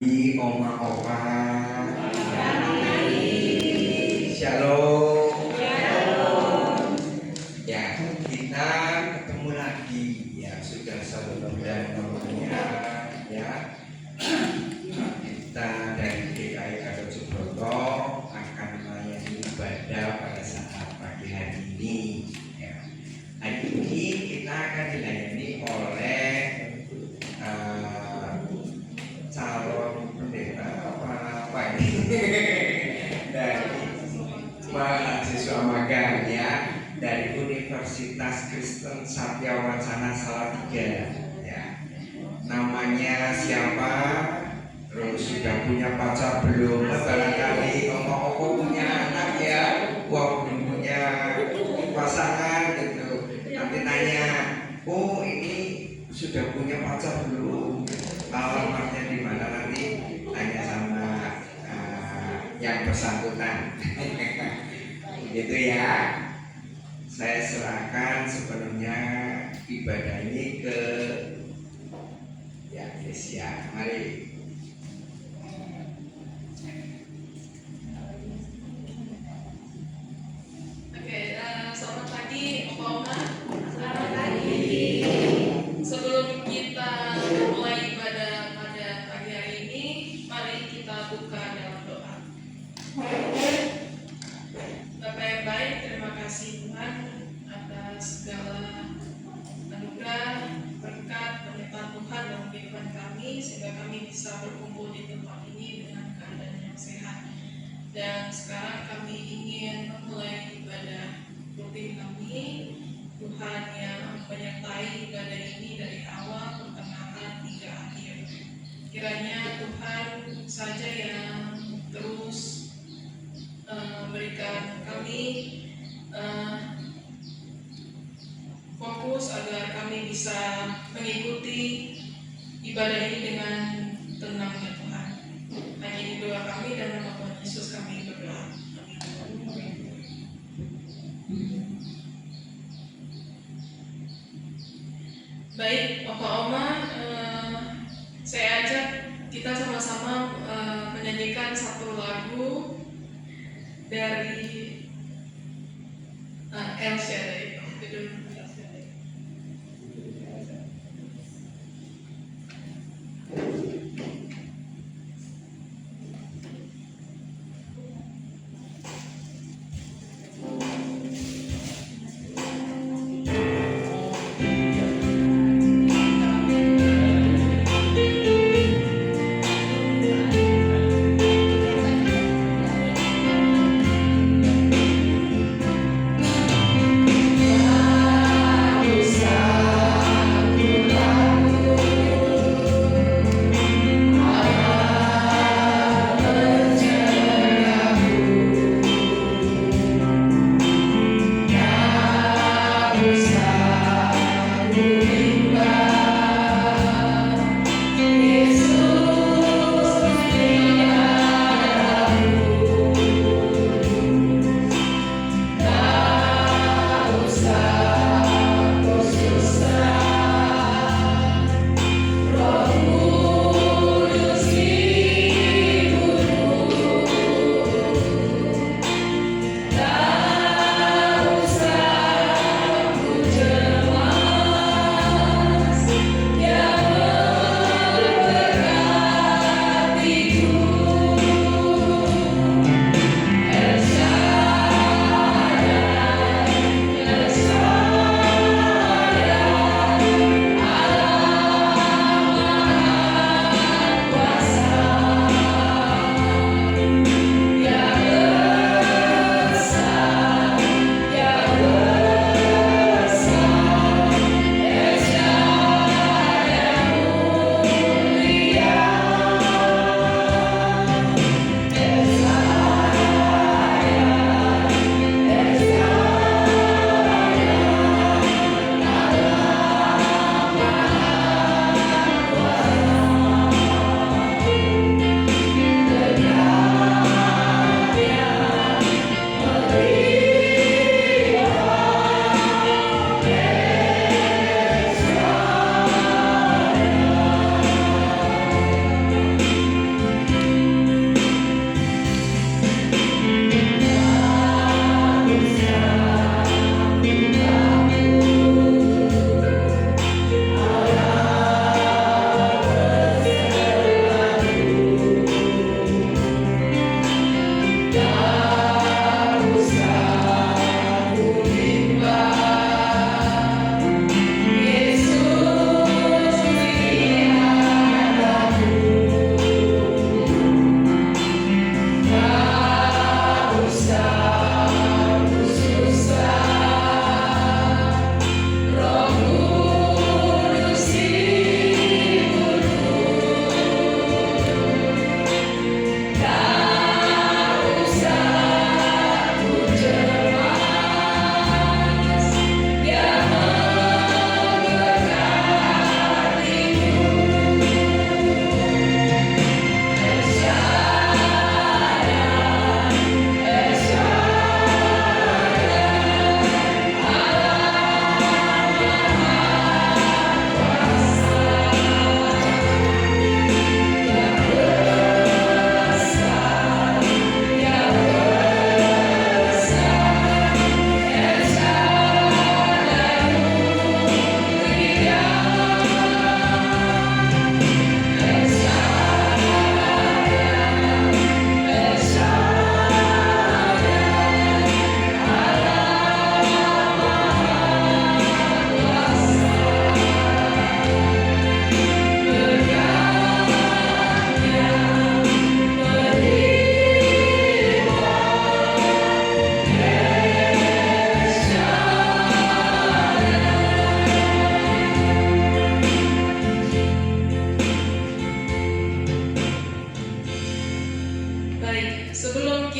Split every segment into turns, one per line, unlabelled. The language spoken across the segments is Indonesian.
Di oma-oma, shalom. Ya, kita ketemu lagi ya, sudah 1 bulan namanya ya. Kita dari GKI Gatot Subroto akan melayani ibadah pada saat pagi hari ini ya. Hari ini kita akan dilayani oleh calon pendeta apa ini dari mahasiswa magang ya, dari Universitas Kristen Satya Wacana Salatiga ya. Namanya siapa? Terus sudah punya pacar belum? Barangkali omong-omong punya anak ya, wah belum punya pasangan gitu. Nanti tanya, oh ini sudah punya pacar belum? Alamatnya di mana, nanti tanya sama yang bersangkutan. Gitu ya. Saya serahkan sepenuhnya ibadah ini ke ya Yesia. Mari.
Oke, selamat pagi, Oma. Selamat pagi. Sebelum kita mulai ibadah pada pagi hari ini, mari kita buka dalam doa. Bapa yang baik, terima kasih Tuhan atas segala anugerah, berkat, penyertaan Tuhan dalam kehidupan kami, sehingga kami bisa berkumpul di tempat ini dengan keadaan yang sehat. Dan sekarang kami ingin memulai ibadah rutin kami. Tuhan yang menyertai ibadah ini dari awal, pertengahan, hingga akhir. Kiranya Tuhan saja yang terus berikan kami fokus agar kami bisa mengikuti ibadah ini dengan tenang ya Tuhan. Hanya ini doa kami dan nama Tuhan Yesus kami berdoa. Amin. Baik, Oma, saya ajak kita sama-sama menyanyikan satu lagu dari El Shaddai, judul El Shaddai.
Yesus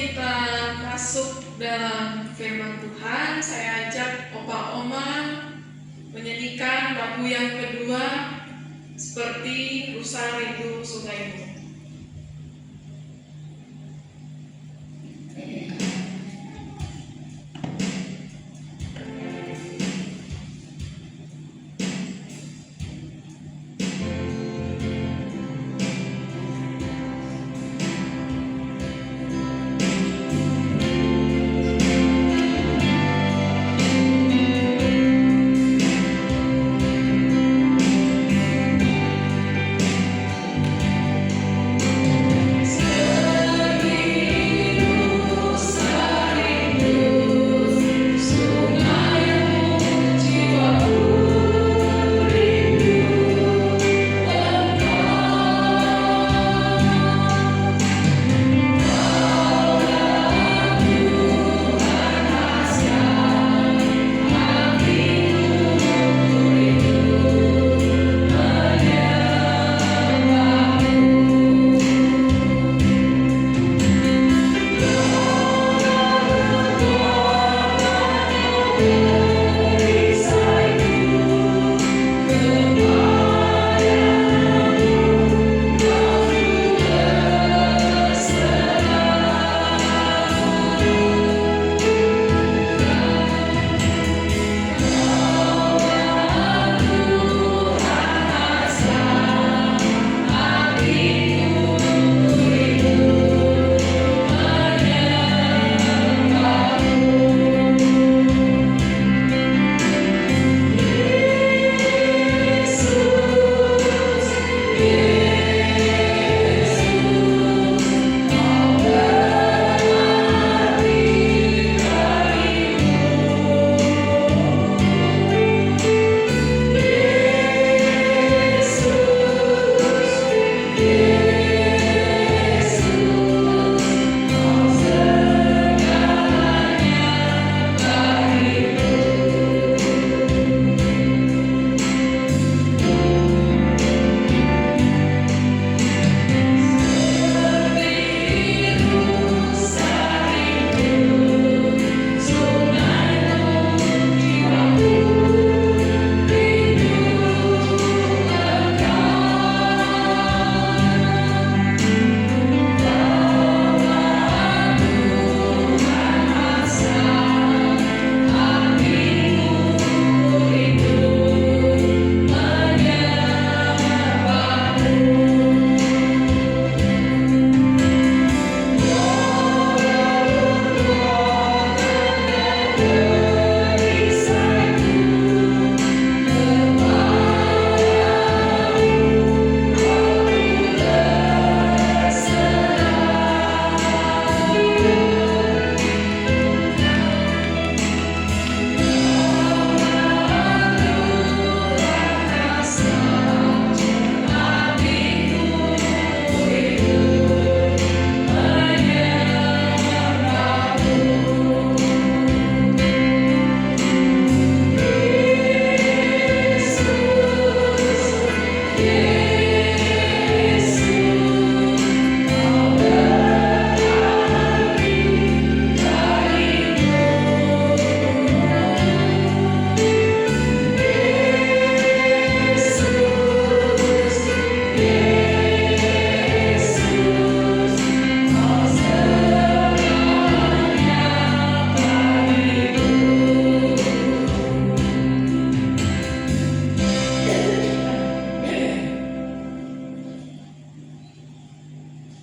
kita masuk dalam firman Tuhan, saya ajak Opa Oma menyanyikan lagu yang kedua, Seperti Rusa Rindu Sungaimu.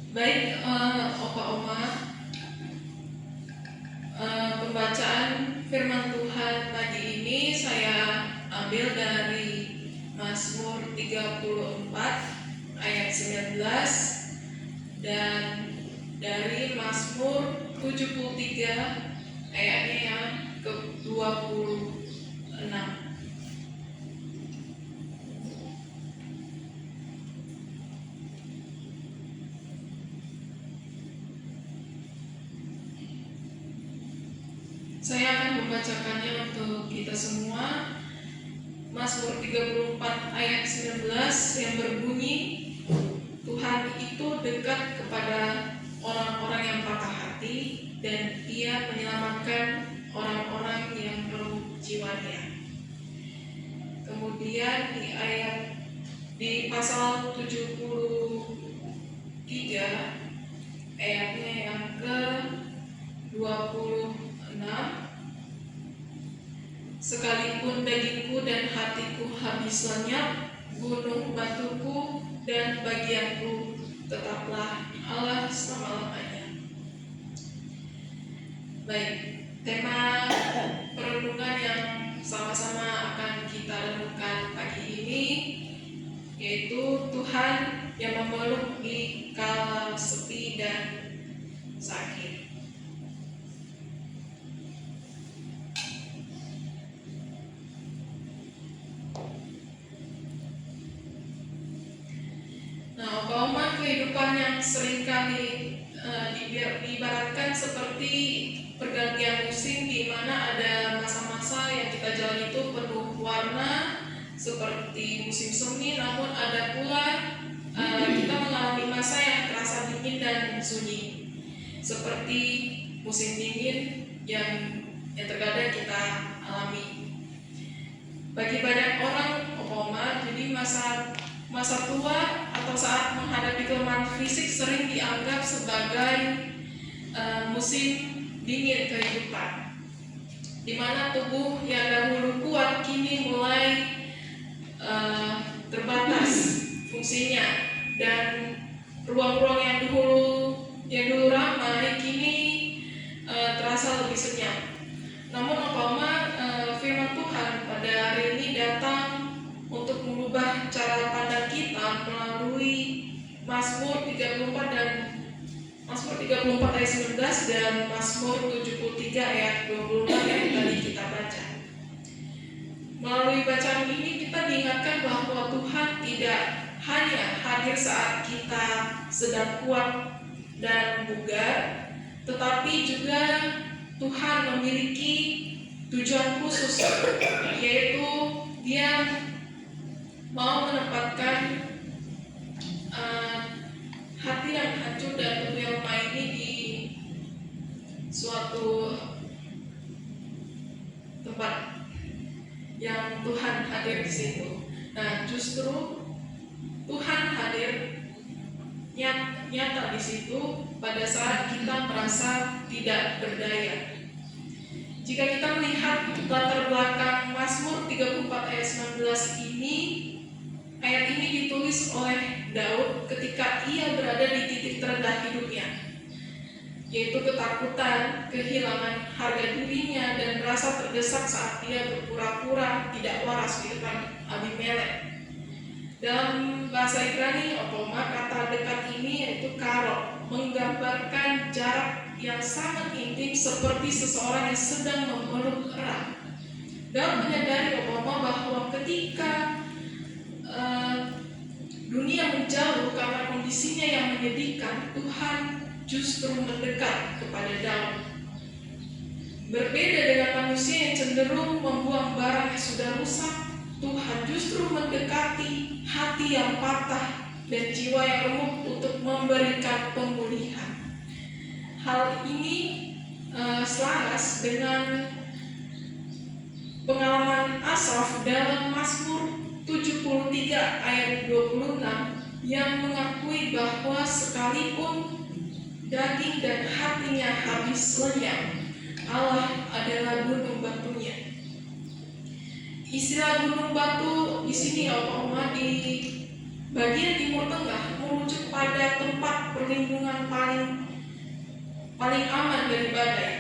Baik, Opa Oma, pembacaan firman Tuhan pagi ini saya ambil dari Mazmur 34 ayat 19 dan dari Mazmur 73 ayatnya yang ke-26. Saya akan membacakannya untuk kita semua. Mazmur 34 ayat 19 yang berbunyi, Tuhan itu dekat kepada orang-orang yang patah hati. mati dan Ia menyelamatkan orang-orang yang merugi jiwanya. Kemudian di pasal 73 ayatnya yang ke-26, sekalipun dagingku dan hatiku habis lenyap, gunung batuku dan bagianku tetaplah Allah selama-lamanya. Baik, tema perenungan yang sama-sama akan kita renungkan pagi ini yaitu Tuhan yang memeluk di kala sepi dan sakit. Nah, umpama kehidupan yang seringkali diibaratkan seperti pergantian musim, di mana ada masa-masa yang kita jalani itu penuh warna seperti musim semi, namun ada pula kita mengalami masa yang terasa dingin dan sunyi seperti musim dingin yang terkadang kita alami. Bagi banyak orang jadi masa tua atau saat menghadapi kelemahan fisik sering dianggap sebagai musim dingin kehidupan, di mana tubuh yang dahulu kuat kini mulai terbatas fungsinya, dan ruang-ruang yang dulu ramai kini terasa lebih senyap. Namun firman Tuhan pada hari ini datang untuk mengubah cara pandang kita melalui Mazmur 34 ayat 19 dan Mazmur 73 ayat 26 yang tadi kita baca. Melalui bacaan ini kita diingatkan bahwa Tuhan tidak hanya hadir saat kita sedang kuat dan bugar, tetapi juga Tuhan memiliki tujuan khusus, yaitu Dia mau menempatkan hati yang hancur dan tubuh yang lemah ini di suatu tempat yang Tuhan hadir di situ. Nah, justru Tuhan hadir nyata di situ pada saat kita merasa tidak berdaya. Jika kita melihat latar belakang Mazmur 34 ayat 19 ini, ayat ini ditulis oleh Daud ketika ia berada di titik terendah hidupnya, yaitu ketakutan, kehilangan harga dirinya, dan merasa terdesak saat dia berpura-pura tidak waras di depan Abimelek. Dalam bahasa Ibrani, kata dekat ini yaitu karot, menggambarkan jarak yang sangat intim seperti seseorang yang sedang memeluk erat. Daud menyadari bahwa ketika dunia menjauh karena kondisinya yang menyedihkan, Tuhan justru mendekat kepada Daud. Berbeda dengan manusia yang cenderung membuang barang yang sudah rusak, Tuhan justru mendekati hati yang patah dan jiwa yang remuk untuk memberikan pemulihan. Hal ini selaras dengan pengalaman Asaf dalam Mazmur 73 ayat 26 yang mengakui bahwa sekalipun daging dan hatinya habis lenyap, Allah adalah gunung batunya. Istilah gunung batu di sini di bagian timur tengah merujuk pada tempat perlindungan paling aman dari badai.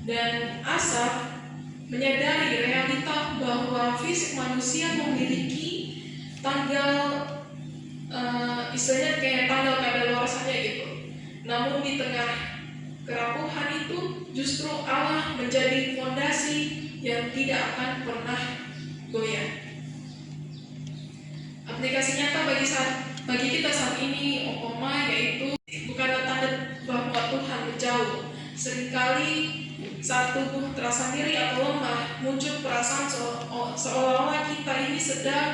Dan Asaf menyadari realita bahwa fisik manusia memiliki tanggal istilahnya kayak tanggal kadaluarsanya gitu. Namun di tengah kerapuhan itu justru Allah menjadi fondasi yang tidak akan pernah goyah. Aplikasi nyata bagi kita saat ini yaitu bukan tanda bahwa Tuhan menjauh. Seringkali saat tubuh terasa nyeri atau lemah, muncul perasaan seolah-olah kita ini sedang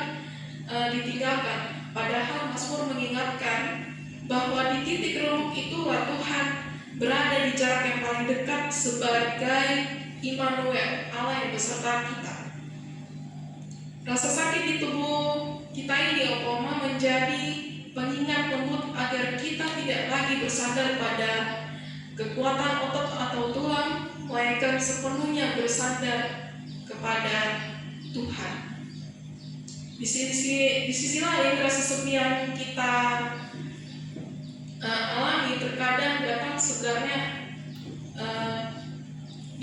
ditinggalkan. Padahal Mazmur mengingatkan bahwa di titik relung itulah Tuhan berada di jarak yang paling dekat sebagai Immanuel, Allah yang beserta kita. Rasa sakit di tubuh kita ini menjadi pengingat lembut agar kita tidak lagi bersandar pada kekuatan otot atau tulang, melainkan sepenuhnya bersandar kepada Tuhan. Di sisi lain, rasa sepi yang kita alami terkadang datang sebenarnya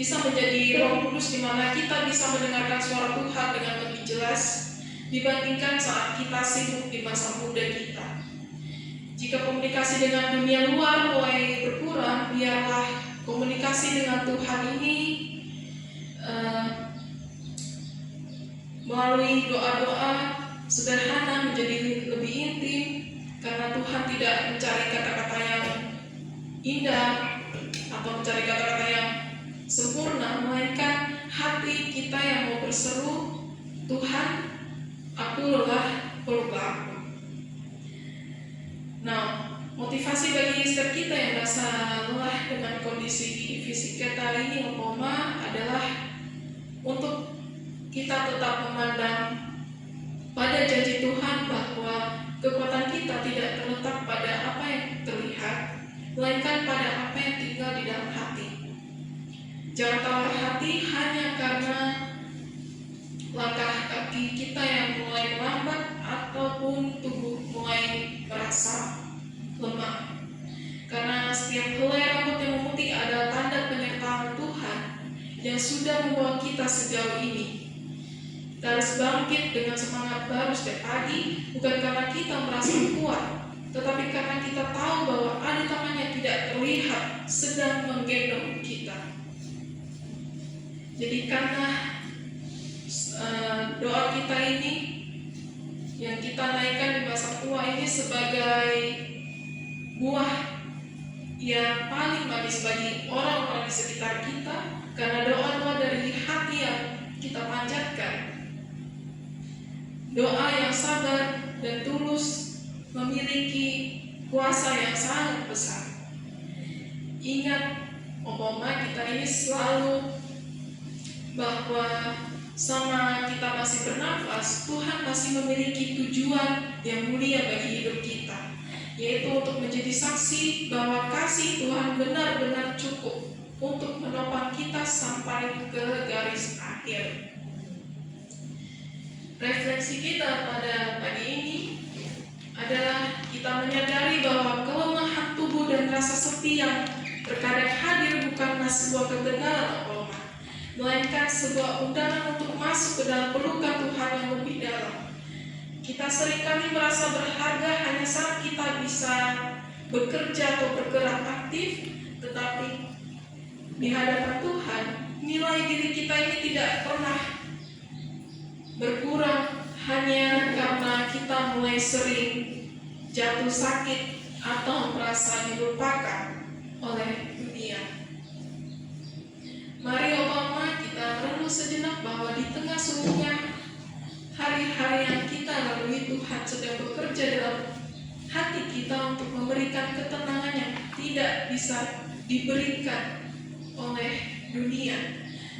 bisa menjadi Roh Kudus, di mana kita bisa mendengarkan suara Tuhan dengan lebih jelas dibandingkan saat kita sibuk di masa muda kita. Jika komunikasi dengan dunia luar mulai berkurang, biarlah komunikasi dengan Tuhan ini melalui doa-doa sederhana menjadi lebih intim, karena Tuhan tidak mencari kata-kata yang indah atau mencari kata-kata yang sempurna, melainkan hati kita yang mau berseru, Tuhan, aku lelah, peluklah aku. Nah, motivasi bagi setiap kita yang merasa lelah dengan kondisi fisik kita ini adalah untuk kita tetap memandang pada janji Tuhan bahwa kekuatan kita tidak terletak pada apa yang terlihat, melainkan pada apa yang tinggal di dalam hati. Jangan tawar hati hanya karena langkah kaki kita yang mulai melambat ataupun tubuh mulai merasa lemah. Karena setiap helai rambut yang memutih adalah tanda penyertaan Tuhan yang sudah membawa kita sejauh ini. Kita harus bangkit dengan semangat baru setiap pagi, bukan karena kita merasa kuat, tetapi karena kita tahu bahwa ada tangan yang tidak terlihat sedang menggendong kita. Jadikanlah doa kita ini yang kita naikkan di masa tua ini sebagai buah yang paling manis bagi orang-orang di sekitar kita, karena doa-doa dari hati yang kita panjatkan, doa yang sabar dan tulus, memiliki kuasa yang sangat besar. Ingat, kita ini selalu bahwa sama kita masih bernafas, Tuhan masih memiliki tujuan yang mulia bagi hidup kita, yaitu untuk menjadi saksi bahwa kasih Tuhan benar-benar cukup untuk menopang kita sampai ke garis akhir. Refleksi kita pada pagi ini adalah kita menyadari bahwa kelemahan tubuh dan rasa sepi yang terkadang hadir bukanlah sebuah kegagalan atau lemah, melainkan sebuah undangan untuk masuk ke dalam pelukan Tuhan yang lebih dalam. Kita seringkali merasa berharga hanya saat kita bisa bekerja atau bergerak aktif, tetapi di hadapan Tuhan, nilai diri kita ini tidak pernah berkurang hanya karena kita mulai sering jatuh sakit atau merasa dilupakan oleh dunia. Mari kita renung sejenak bahwa di tengah sulitnya hari-hari yang kita lalui, Tuhan sedang bekerja dalam hati kita untuk memberikan ketenangan yang tidak bisa diberikan oleh dunia.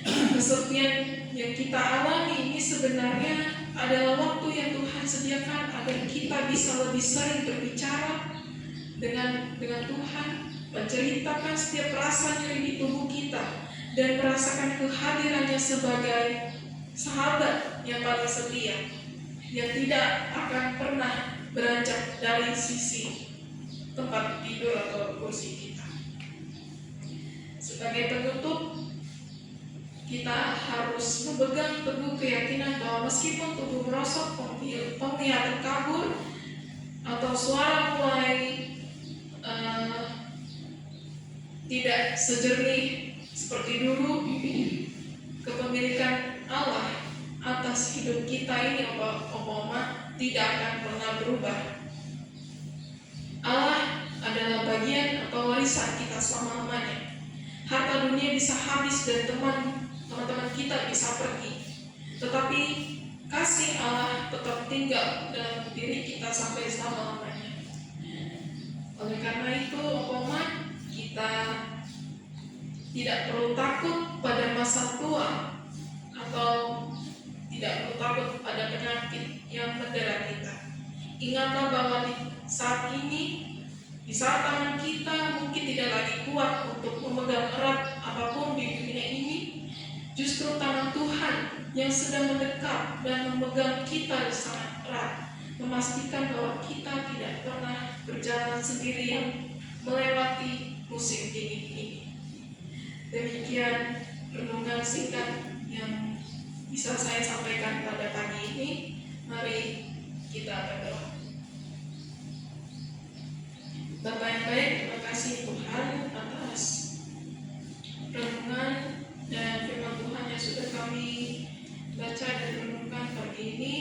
Kesepian yang kita alami ini sebenarnya adalah waktu yang Tuhan sediakan agar kita bisa lebih sering berbicara dengan Tuhan, menceritakan setiap rasa nyeri di tubuh kita, dan merasakan kehadirannya sebagai sahabat yang paling setia, yang tidak akan pernah beranjak dari sisi tempat tidur atau kursi kita. Sebagai penutup, kita harus memegang teguh keyakinan bahwa meskipun tubuh merosot, penglihatan kabur, atau suara mulai tidak sejernih seperti dulu, kepemilikan Allah atas hidup kita ini tidak akan pernah berubah. Allah adalah bagian atau warisan kita selama-lamanya. Harta dunia bisa habis dan teman-teman kita bisa pergi, tetapi kasih Allah tetap tinggal dalam diri kita sampai selama-lamanya. Oleh karena itu, kita tidak perlu takut pada masa tua atau tidak perlu takut pada penyakit yang mendera kita. Ingatlah bahwa di saat ini, di saat tangan kita mungkin tidak lagi kuat untuk memegang erat apapun di dunia ini, justru tangan Tuhan yang sedang mendekat dan memegang kita sangat erat, memastikan bahwa kita tidak pernah berjalan sendirian melewati musim dingin ini. Demikian renungan singkat yang bisa saya sampaikan pada pagi ini. Mari kita berdoa. Bapa yang baik, terima kasih Tuhan atas renungan dan firman Tuhan yang sudah kami baca dan renungkan pagi ini,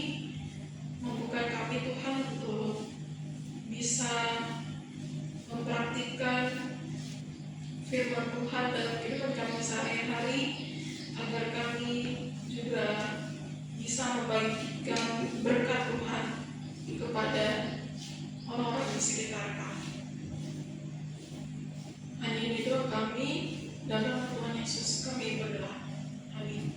membuka kami Tuhan untuk bisa mempraktikkan firman Tuhan dalam kehidupan kami sehari-hari, agar kami juga bisa membagikan berkat Tuhan kepada orang-orang di sekitar kami. Hanya ini doa kami, dalam Tuhan Yesus kami berdoa. Amin.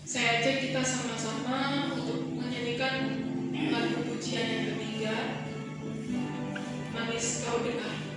Saya ajak kita sama-sama untuk menyanyikan lagu pujian yang ketiga, Manis Kau Dengar.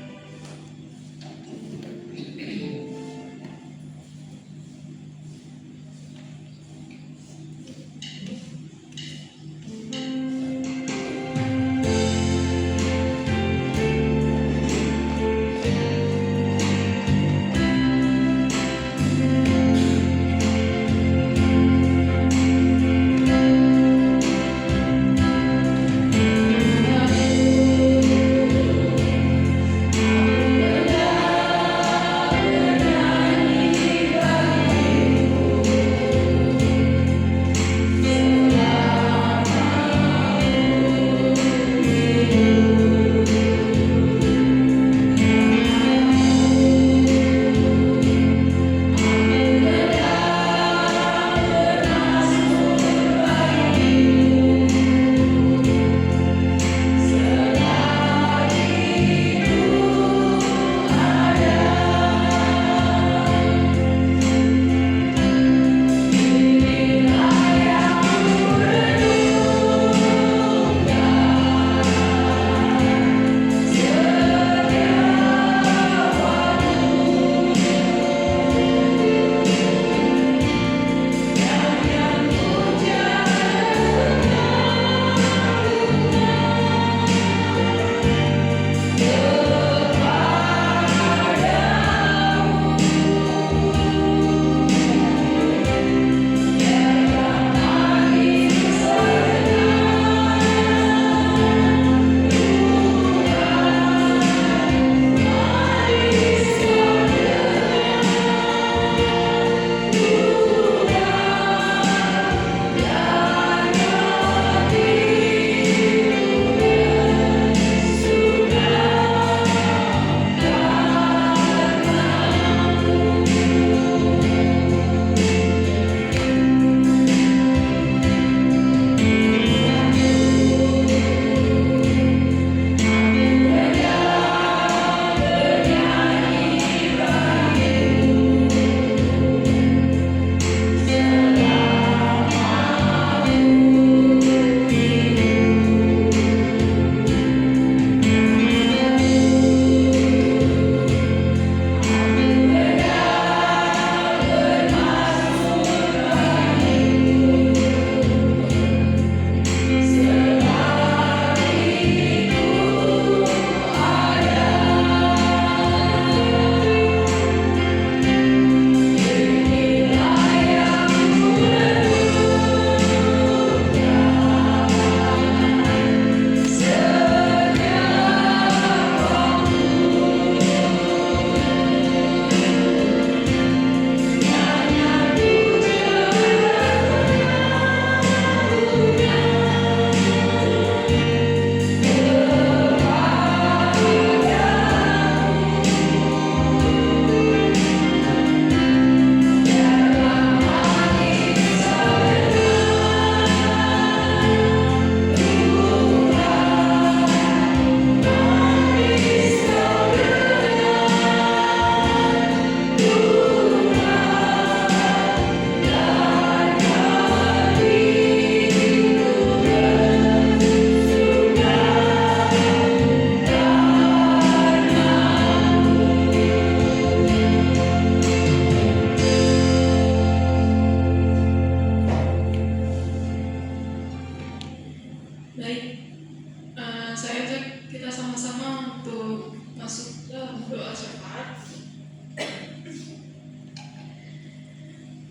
kita sama-sama untuk masuk dalam doa syafaat.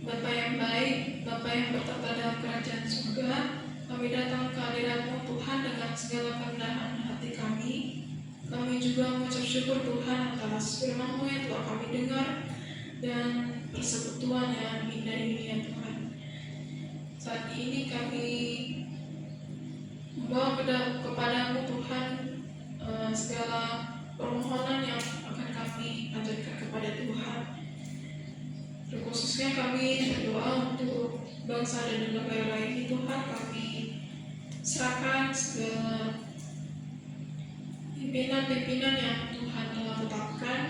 Bapa yang baik, Bapa yang bertata dalam kerajaan surga, kami datang ke hadirat-Mu Tuhan dengan segala kerendahan hati kami. Kami juga mengucap syukur Tuhan atas firman-Mu yang telah kami dengar dan persekutuan yang indah ini ya Tuhan. Saat ini kami membawa kepadamu Tuhan segala permohonan yang akan kami ajarkan kepada Tuhan. Terkhususnya kami berdoa untuk bangsa dan negara ini Tuhan, kami serahkan segala pimpinan-pimpinan yang Tuhan telah tetapkan.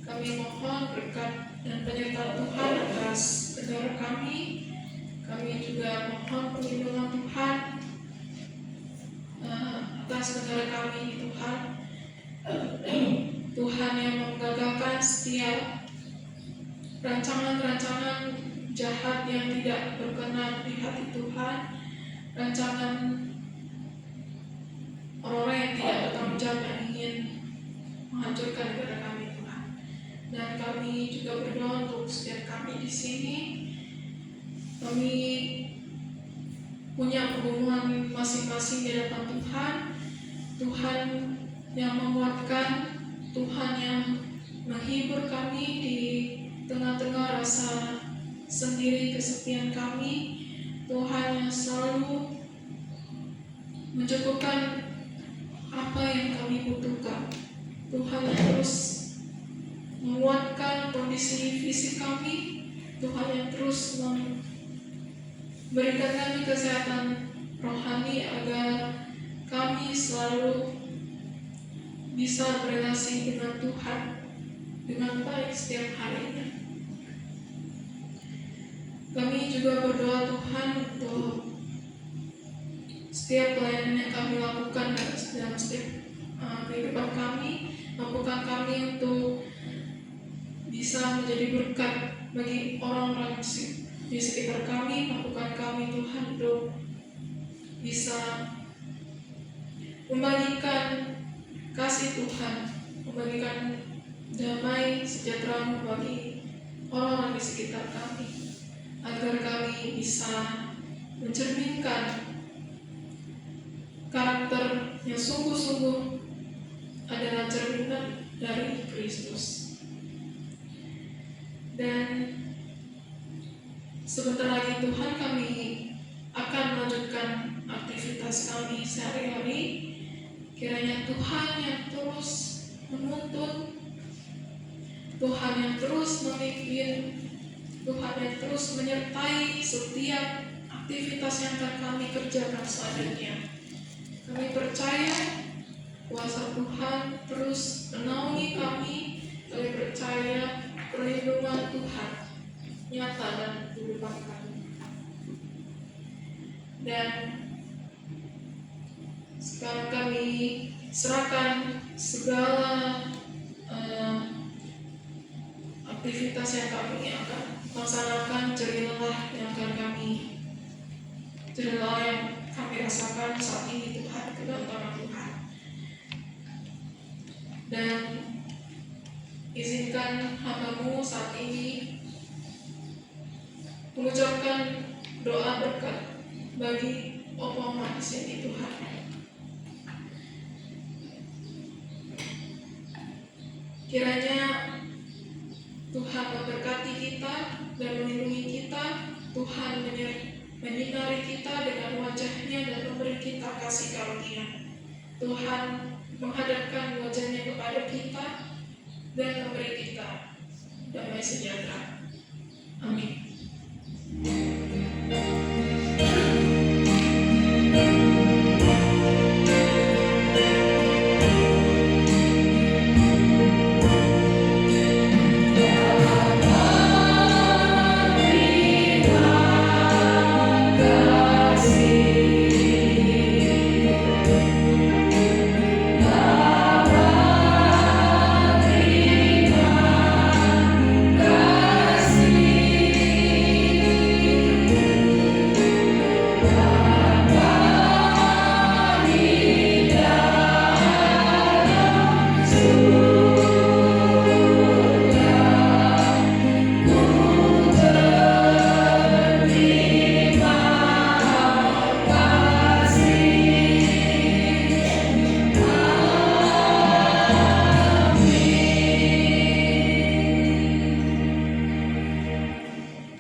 Kami mohon berkat dan penyertaan Tuhan atas negara kami. Kami juga mohon perlindungan Tuhan atas negara kami Tuhan. Tuhan yang menggagalkan setiap rancangan-rancangan jahat yang tidak berkenan di hati Tuhan, rancangan orang-orang yang tidak bertanggung jawab yang ingin menghancurkan negara kami Tuhan. Dan kami juga berdoa untuk setiap kami di sini. Kami punya hubungan masing-masing di hadapan Tuhan. Tuhan yang menguatkan, Tuhan yang menghibur kami di tengah-tengah rasa sendiri kesepian kami. Tuhan yang selalu mencukupkan apa yang kami butuhkan. Tuhan yang terus menguatkan kondisi fisik kami. Tuhan yang terus memberikan kami kesehatan rohani agar kami selalu bisa berrelasi dengan Tuhan dengan baik setiap harinya. Kami juga berdoa Tuhan untuk setiap pelayanan yang kami lakukan dalam setiap kehidupan kami. Mampukan kami untuk bisa menjadi berkat bagi orang-orang di sekitar kami. Mampukan kami Tuhan untuk bisa membagikan kasih Tuhan, membagikan damai sejahtera bagi orang-orang di sekitar kami, agar kami bisa mencerminkan karakter yang sungguh-sungguh adalah cerminan dari Kristus. Dan sebentar lagi Tuhan kami akan melanjutkan aktivitas kami sehari-hari. Kiranya Tuhan yang terus menuntun, Tuhan yang terus memimpin, Tuhan yang terus menyertai setiap aktivitas yang akan kami kerjakan selanjutnya. Kami percaya kuasa Tuhan terus menaungi kami. Kami percaya perlindungan Tuhan nyata dalam kehidupan kami. Dan sekarang kami serahkan segala aktivitas yang kami akan laksanakan, jerih lelah yang kami rasakan saat ini Tuhan, ke dalam tangan Tuhan. Dan izinkan hamba-Mu saat ini mengucapkan doa berkat bagi Oma di sini Tuhan. Kiranya Tuhan memberkati kita dan melindungi kita. Tuhan menyinari kita dengan wajah-Nya dan memberi kita kasih karunia. Tuhan menghadapkan wajah-Nya kepada kita dan memberi kita damai sejahtera. Amin.